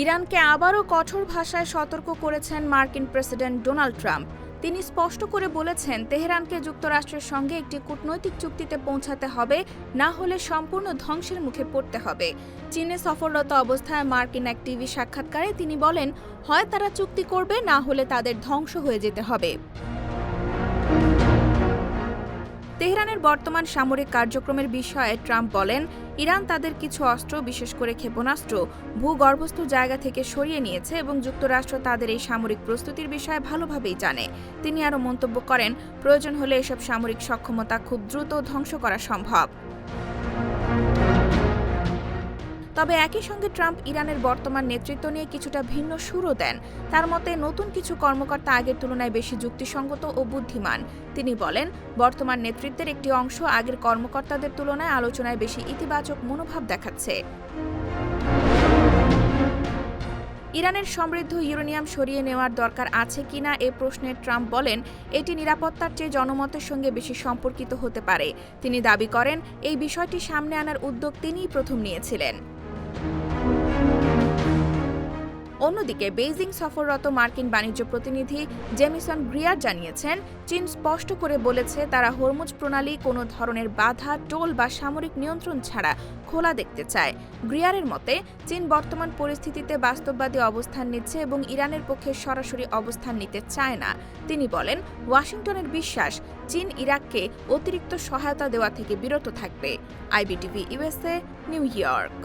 ইরানকে আবারও কঠোর ভাষায় সতর্ক করেছেন মার্কিন প্রেসিডেন্ট ডোনাল্ড ট্রাম্প। তিনি স্পষ্ট করে বলেছেন, তেহরানকে যুক্তরাষ্ট্রের সঙ্গে একটি কূটনৈতিক চুক্তিতে পৌঁছাতে হবে, না হলে সম্পূর্ণ ধ্বংসের মুখে পড়তে হবে। চীনে সফররত অবস্থায় মার্কিন এক টিভি সাক্ষাৎকারে তিনি বলেন, হয় তারা চুক্তি করবে, না হলে তাদের ধ্বংস হয়ে যেতে হবে। তেহরানের বর্তমান সামরিক কার্যক্রমের বিষয়ে ট্রাম্প বলেন, ইরান তাদের কিছু অস্ত্র, বিশেষ করে ক্ষেপণাস্ত্র, ভূগর্ভস্থ জায়গা থেকে সরিয়ে নিয়েছে এবং যুক্তরাষ্ট্র তাদের এই সামরিক প্রস্তুতির বিষয়ে ভালোভাবেই জানে। তিনি আরও মন্তব্য করেন, প্রয়োজন হলে এসব সামরিক সক্ষমতা খুব দ্রুত ধ্বংস করা সম্ভব। তবে একই সঙ্গে ট্রাম্প ইরানের বর্তমান নেতৃত্ব নিয়ে কিছুটা ভিন্ন সুরও দেন। তার মতে, নতুন কিছু কর্মকর্তা আগের তুলনায় বেশি যুক্তিসঙ্গত ও বুদ্ধিমান। তিনি বলেন, বর্তমান নেতৃত্বের একটি অংশ আগের কর্মকর্তাদের তুলনায় আলোচনায় বেশি ইতিবাচক মনোভাব দেখাচ্ছে। ইরানের সমৃদ্ধ ইউরেনিয়াম সরিয়ে নেওয়ার দরকার আছে কিনা এ প্রশ্নে ট্রাম্প বলেন, এটি নিরাপত্তার চেয়ে জনমতের সঙ্গে বেশি সম্পর্কিত হতে পারে। তিনি দাবি করেন, এই বিষয়টি সামনে আনার উদ্যোগ তিনিই প্রথম নিয়েছিলেন। অন্যদিকে বেইজিং সফররত মার্কিন বাণিজ্য প্রতিনিধি জেমিসন গ্রিয়ার জানিয়েছেন, চীন স্পষ্ট করে বলেছে তারা হরমুজ প্রণালী কোনো ধরনের বাধা, টোল বা সামরিক নিয়ন্ত্রণ ছাড়া খোলা দেখতে চায়। গ্রিয়ারের মতে, চীন বর্তমান পরিস্থিতিতে বাস্তববাদী অবস্থান নিচ্ছে এবং ইরানের পক্ষে সরাসরি অবস্থান নিতে চায় না। তিনি বলেন, ওয়াশিংটনের বিশ্বাস, চীন ইরাককে অতিরিক্ত সহায়তা দেওয়া থেকে বিরত থাকবে। IBTV USA, new York.